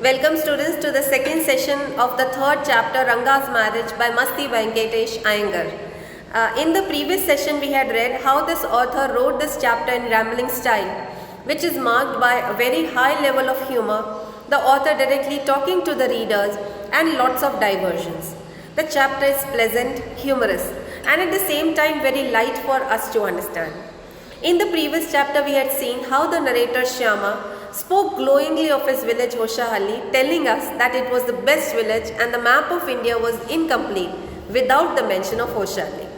Welcome students to the second session of the third chapter Ranga's Marriage by Masti Venkatesh Iyengar. In the previous session we had read how this author wrote this chapter in rambling style, which is marked by a very high level of humor, the author directly talking to the readers and lots of diversions. The chapter is pleasant, humorous and at the same time very light for us to understand. In the previous chapter we had seen how the narrator Shyama spoke glowingly of his village Hoshahalli, telling us that it was the best village and the map of India was incomplete without the mention of Hoshahalli.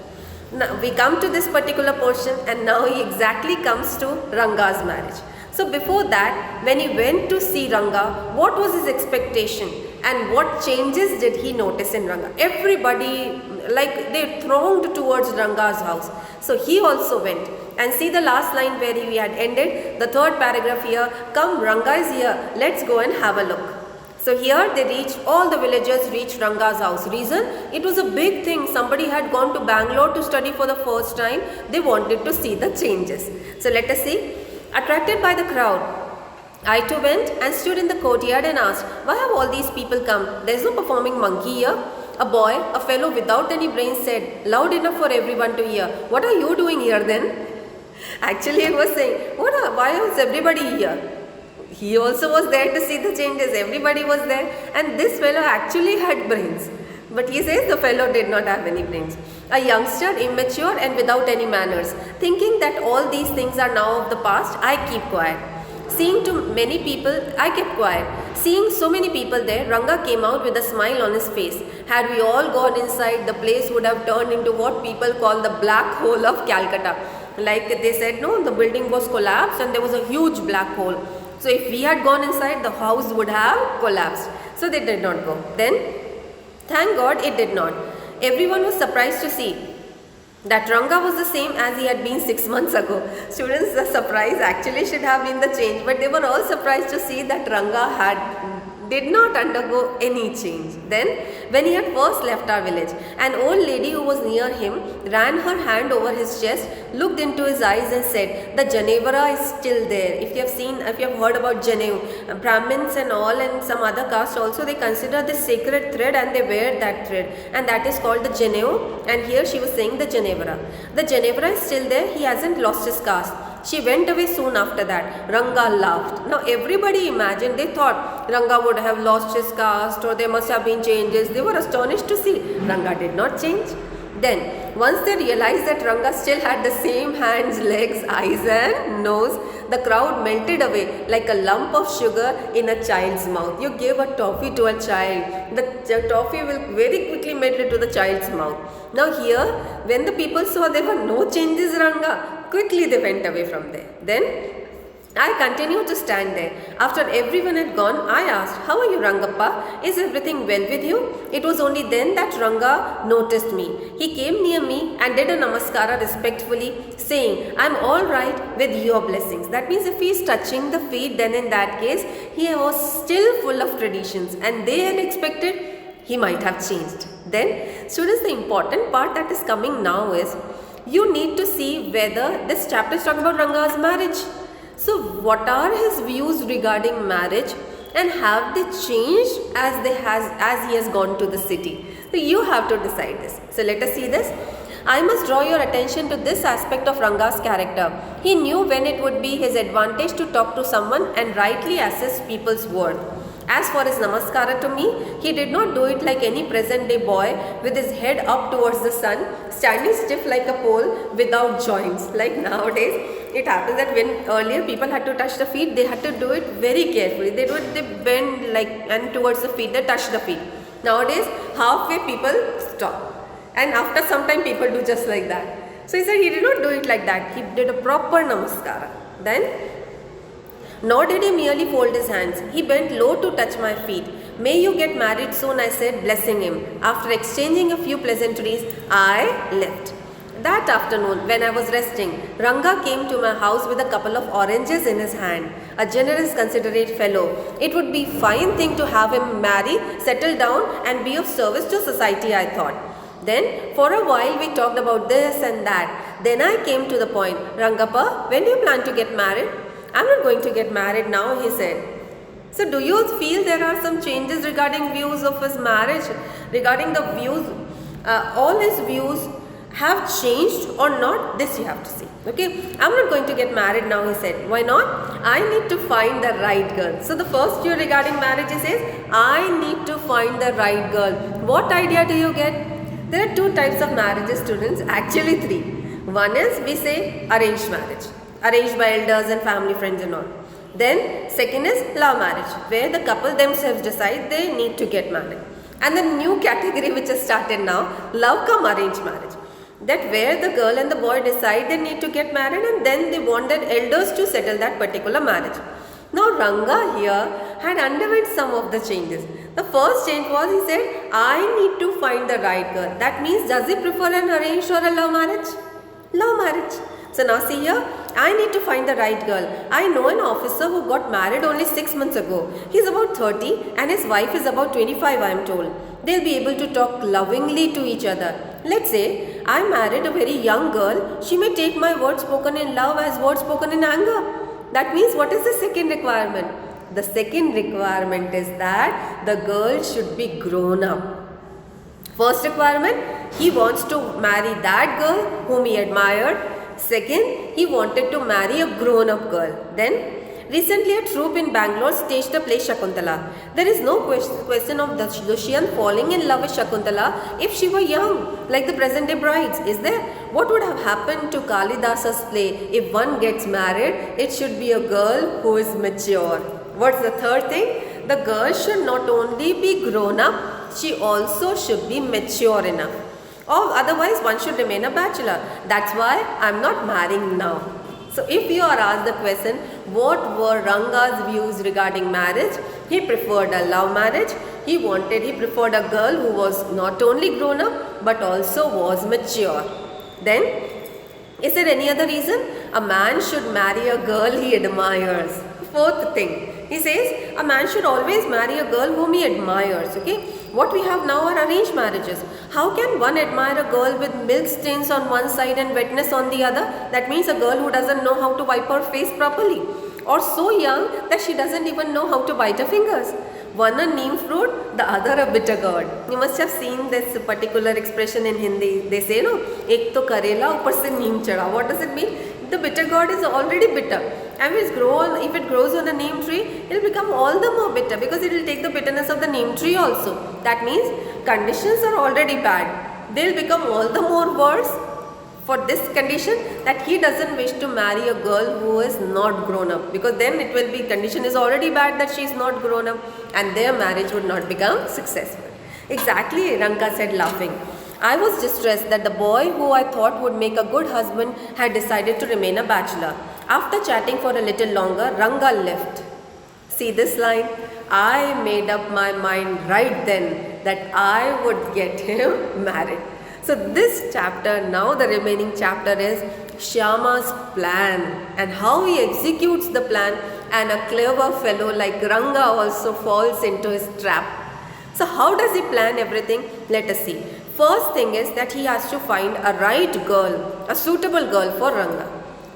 Now we come to this particular portion and now he exactly comes to Ranga's marriage. So before that, when he went to see Ranga, what was his expectation and what changes did he notice in Ranga? Everybody, like they thronged towards Ranga's house. So he also went. And see the last line where we had ended, the third paragraph here, come Ranga is here, let's go and have a look. So here they reached, all the villagers reached Ranga's house. Reason? It was a big thing. Somebody had gone to Bangalore to study for the first time. They wanted to see the changes. So let us see. Attracted by the crowd, I too went and stood in the courtyard and asked, why have all these people come? There is no performing monkey here. A boy, a fellow without any brains said, loud enough for everyone to hear, what are you doing here then? Actually, he was saying, why was everybody here? He also was there to see the changes. Everybody was there. And this fellow actually had brains. But he says the fellow did not have any brains. A youngster, immature and without any manners. Thinking that all these things are now of the past, I keep quiet. Seeing too many people, I kept quiet. Seeing so many people there, Ranga came out with a smile on his face. Had we all gone inside, the place would have turned into what people call the black hole of Calcutta. Like they said, no, the building was collapsed and there was a huge black hole. So if we had gone inside, the house would have collapsed. So they did not go. Then, thank God it did not. Everyone was surprised to see that Ranga was the same as he had been 6 months ago. Students, the surprise actually should have been the change, but they were all surprised to see that Ranga did not undergo any change. Then, when he had first left our village, an old lady who was near him ran her hand over his chest, looked into his eyes and said, the Janevara is still there. If you have heard about Janev, Brahmins and all and some other caste also, they consider this sacred thread and they wear that thread. And that is called the Janev. And here she was saying the Janevara. The Janevara is still there. He hasn't lost his caste. She went away soon after that. Ranga laughed. Now everybody imagined, they thought Ranga would have lost his caste or there must have been changes. They were astonished to see Ranga did not change. Then, once they realized that Ranga still had the same hands, legs, eyes and nose, the crowd melted away like a lump of sugar in a child's mouth. You give a toffee to a child, the toffee will very quickly melt into the child's mouth. Now here, when the people saw there were no changes in Ranga, quickly they went away from there. Then, I continued to stand there. After everyone had gone, I asked, how are you Rangappa? Is everything well with you? It was only then that Ranga noticed me. He came near me and did a namaskara respectfully, saying, I am all right with your blessings. That means if he is touching the feet, then in that case, he was still full of traditions and they had expected he might have changed. Then, students, the important part that is coming now is, you need to see whether this chapter is talking about Ranga's marriage. So what are his views regarding marriage and have they changed as he has gone to the city? So you have to decide this. So let us see this. I must draw your attention to this aspect of Ranga's character. He knew when it would be his advantage to talk to someone and rightly assess people's worth. As for his namaskara to me, he did not do it like any present day boy with his head up towards the sun, standing stiff like a pole without joints. Like nowadays, it happens that when earlier people had to touch the feet, they had to do it very carefully. They bend like and towards the feet, they touch the feet. Nowadays, halfway people stop. And after some time, people do just like that. So he said he did not do it like that. He did a proper namaskara. Then, nor did he merely fold his hands. He bent low to touch my feet. May you get married soon, I said, blessing him. After exchanging a few pleasantries, I left. That afternoon, when I was resting, Ranga came to my house with a couple of oranges in his hand. A generous, considerate fellow. It would be a fine thing to have him marry, settle down and be of service to society, I thought. Then, for a while, we talked about this and that. Then I came to the point. Rangappa, when do you plan to get married? I'm not going to get married now, he said. So do you feel there are some changes regarding views of his marriage? Regarding the views, all his views have changed or not? This you have to see. Okay, I'm not going to get married now, he said. Why not? I need to find the right girl. So the first view regarding marriage, he says, I need to find the right girl. What idea do you get? There are two types of marriages, students, actually three. One is, we say, arranged marriage, arranged by elders and family friends and all. Then second is love marriage, where the couple themselves decide they need to get married. And the new category which has started now, love cum arranged marriage, that where the girl and the boy decide they need to get married and then they want their elders to settle that particular marriage. Now Ranga here had underwent some of the changes. The first change was, he said, I need to find the right girl. That means, does he prefer an arranged or a love marriage? Love marriage. So now see here, I need to find the right girl. I know an officer who got married only 6 months ago. He's about 30 and his wife is about 25, I am told. They'll be able to talk lovingly to each other. Let's say I married a very young girl. She may take my words spoken in love as words spoken in anger. That means, what is the second requirement? The second requirement is that the girl should be grown up. First requirement, he wants to marry that girl whom he admired. Second, he wanted to marry a grown-up girl. Then, recently a troupe in Bangalore staged the play Shakuntala. There is no question of Dushyant falling in love with Shakuntala if she were young, like the present-day brides. Is there? What would have happened to Kalidasa's play? If one gets married, it should be a girl who is mature. What's the third thing? The girl should not only be grown up, she also should be mature enough. Or otherwise one should remain a bachelor. That's why I'm not marrying now. So if you are asked the question, what were Ranga's views regarding marriage? He preferred a love marriage. He preferred a girl who was not only grown up but also was mature. Then, is there any other reason? A man should marry a girl he admires. Fourth thing, he says a man should always marry a girl whom he admires. Okay, what we have now are arranged marriages. How can one admire a girl with milk stains on one side and wetness on the other? That means a girl who doesn't know how to wipe her face properly, or so young that she doesn't even know how to bite her fingers. One a neem fruit, the other a bitter gourd. You must have seen this particular expression in Hindi. They say, no, ek to karela, upar se neem chada. What does it mean? The bitter gourd is already bitter. And if it grows on a neem tree, it will become all the more bitter because it will take the bitterness of the neem tree also. That means conditions are already bad. They will become all the more worse for this condition that he doesn't wish to marry a girl who is not grown up, because then it will be, condition is already bad that she is not grown up and their marriage would not become successful. Exactly, Ranga said laughing. I was distressed that the boy who I thought would make a good husband had decided to remain a bachelor. After chatting for a little longer, Ranga left. See this line? I made up my mind right then that I would get him married. So this chapter, now the remaining chapter is Shyama's plan and how he executes the plan, and a clever fellow like Ranga also falls into his trap. So how does he plan everything? Let us see. First thing is that he has to find a right girl, a suitable girl for Ranga.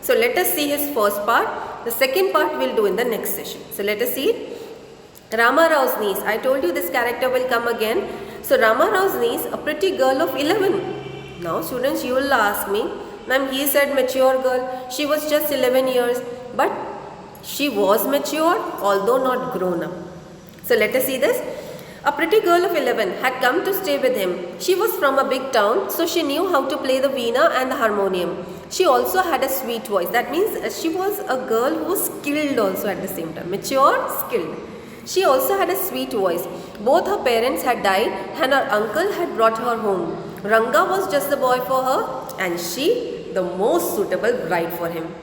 So let us see his first part. The second part we'll do in the next session. So let us see it. Rama Rao's niece. I told you this character will come again. So Rama Rao's niece, a pretty girl of 11. Now students, you will ask me, ma'am, he said mature girl. She was just 11 years. But she was mature, although not grown up. So let us see this. A pretty girl of 11 had come to stay with him. She was from a big town, so she knew how to play the veena and the harmonium. She also had a sweet voice. That means she was a girl who was skilled also at the same time. Mature, skilled. She also had a sweet voice. Both her parents had died and her uncle had brought her home. Ranga was just the boy for her and she the most suitable bride for him.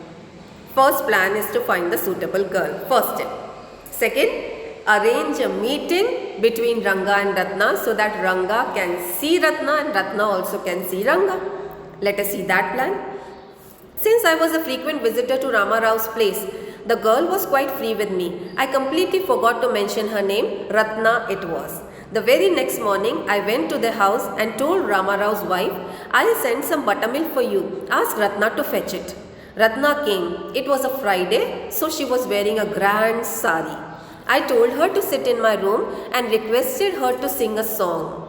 First plan is to find the suitable girl. First step. Second, arrange a meeting between Ranga and Ratna so that Ranga can see Ratna and Ratna also can see Ranga. Let us see that plan. Since I was a frequent visitor to Rama Rao's place, the girl was quite free with me. I completely forgot to mention her name. Ratna it was. The very next morning, I went to the house and told Rama Rao's wife, I'll send some buttermilk for you. Ask Ratna to fetch it. Ratna came. It was a Friday, so she was wearing a grand sari. I told her to sit in my room and requested her to sing a song.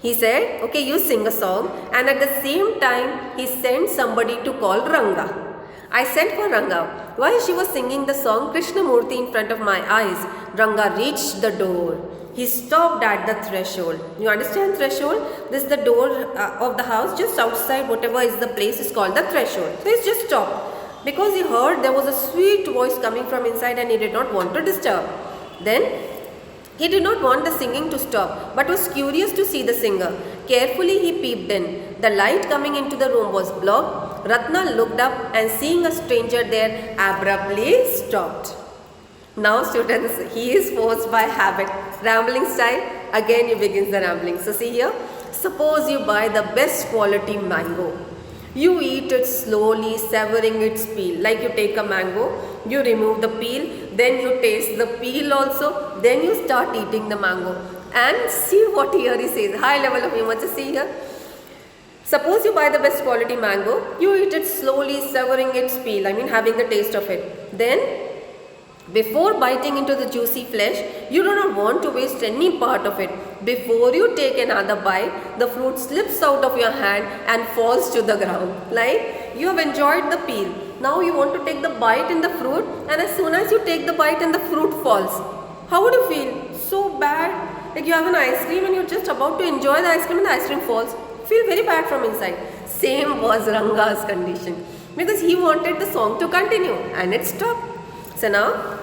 He said, okay, you sing a song, and at the same time, he sent somebody to call Ranga. I sent for Ranga. While she was singing the song Krishnamurti in front of my eyes, Ranga reached the door. He stopped at the threshold. You understand threshold? This is the door of the house, just outside whatever is the place is called the threshold. So he just stopped because he heard there was a sweet voice coming from inside and he did not want to disturb. Then he did not want the singing to stop, but was curious to see the singer. Carefully he peeped in. The light coming into the room was blocked. Ratna looked up and seeing a stranger there, abruptly stopped. Now students, he is forced by habit. Rambling style, again he begins the rambling. So see here, suppose you buy the best quality mango. You eat it slowly, savoring its peel. Like you take a mango, you remove the peel, then you taste the peel also, then you start eating the mango. And see what here he says, high level of humor. Just see here. Suppose you buy the best quality mango, you eat it slowly, savoring its peel, having the taste of it. Then, before biting into the juicy flesh, you do not want to waste any part of it. Before you take another bite, the fruit slips out of your hand and falls to the ground. Like, you have enjoyed the peel. Now you want to take the bite in the fruit, and as soon as you take the bite and the fruit falls, how would you feel? So bad. Like you have an ice cream and you're just about to enjoy the ice cream and the ice cream falls. Feel very bad from inside. Same was Ranga's condition, because he wanted the song to continue and it stopped. So now,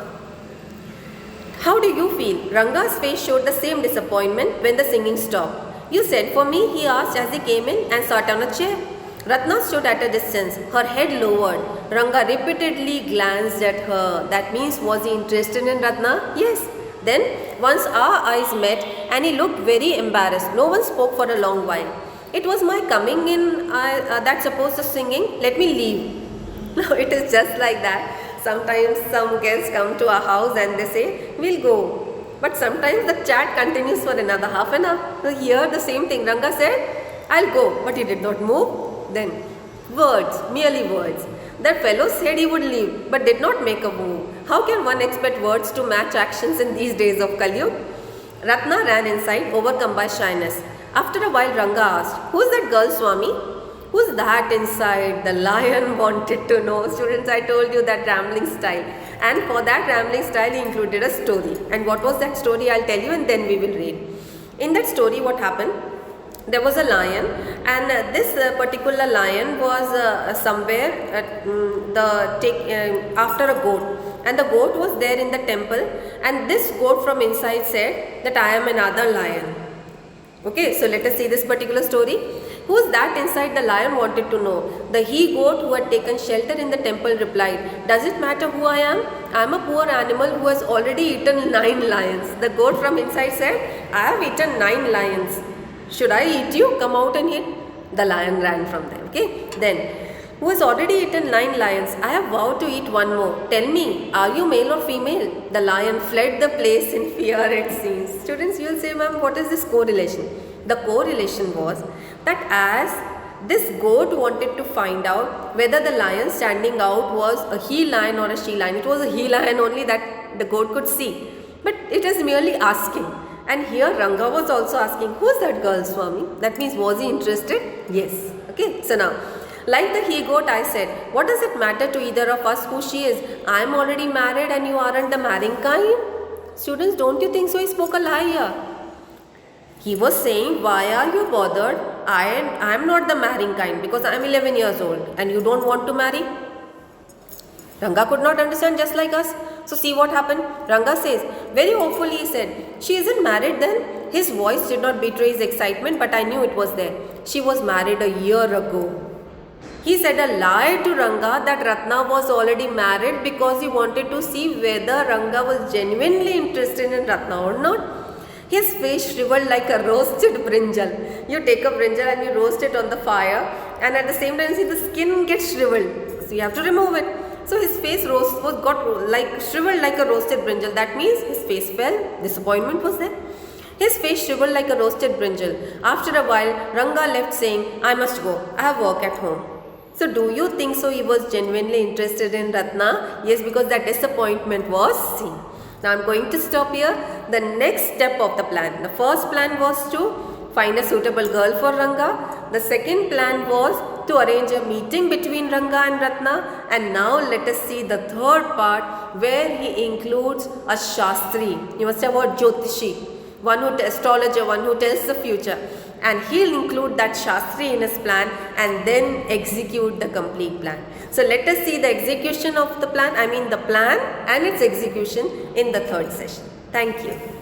how do you feel? Ranga's face showed the same disappointment when the singing stopped. You said for me, he asked as he came in and sat on a chair. Ratna stood at a distance, her head lowered. Ranga repeatedly glanced at her. That means, was he interested in Ratna? Yes. Then, once our eyes met and he looked very embarrassed. No one spoke for a long while. It was my coming in that supposed to singing. Let me leave. Now it is just like that. Sometimes some guests come to our house and they say, we'll go. But sometimes the chat continues for another half an hour. So here the same thing. Ranga said, I'll go. But he did not move. Then words, merely words. That fellow said he would leave but did not make a move. How can one expect words to match actions in these days of Kali Yuga? Ratna ran inside, overcome by shyness. After a while, Ranga asked, who's that girl, Swami? Who's that inside? The lion wanted to know. Students, I told you that rambling style. And for that rambling style, he included a story. And what was that story? I'll tell you and then we will read. In that story, what happened? There was a lion, and this particular lion was somewhere after a goat. And the goat was there in the temple. And this goat from inside said that I am another lion. Okay, so let us see this particular story. Who's that inside? The lion wanted to know. The he-goat who had taken shelter in the temple replied, does it matter who I am? I am a poor animal who has already eaten 9 lions. The goat from inside said, I have eaten 9 lions. Should I eat you? Come out and eat. The lion ran from there. Okay. Then, who has already eaten 9 lions? I have vowed to eat 1 more. Tell me, are you male or female? The lion fled the place in fear, it seems. Students, you will say, ma'am, what is this correlation? The correlation was that as this goat wanted to find out whether the lion standing out was a he lion or a she lion. It was a he lion only that the goat could see. But it is merely asking. And here Ranga was also asking, who's that girl, Swami? That means, was he interested? Yes. Okay. So now, like the he-goat, I said, what does it matter to either of us who she is? I am already married and you aren't the marrying kind. Students, don't you think so? He spoke a lie here. He was saying, why are you bothered? I am not the marrying kind because I am 11 years old and you don't want to marry. Ranga could not understand, just like us. So see what happened. Ranga says, very hopefully he said, she isn't married then? His voice did not betray his excitement, but I knew it was there. She was married a year ago. He said a lie to Ranga that Ratna was already married because he wanted to see whether Ranga was genuinely interested in Ratna or not. His face shriveled like a roasted brinjal. You take a brinjal and you roast it on the fire, and at the same time, see the skin gets shriveled. So you have to remove it. So his face got shriveled like a roasted brinjal. That means his face fell. Disappointment was there. His face shriveled like a roasted brinjal. After a while, Ranga left saying, I must go. I have work at home. So do you think so he was genuinely interested in Ratna? Yes, because that disappointment was seen. Now I'm going to stop here. The next step of the plan. The first plan was to find a suitable girl for Ranga. The second plan was to arrange a meeting between Ranga and Ratna. And now let us see the third part where he includes a Shastri. You must have heard Jyotishi, one who astrologer, one who tells the future. And he'll include that Shastri in his plan and then execute the complete plan. So let us see the execution of the plan, the plan and its execution in the third session. Thank you.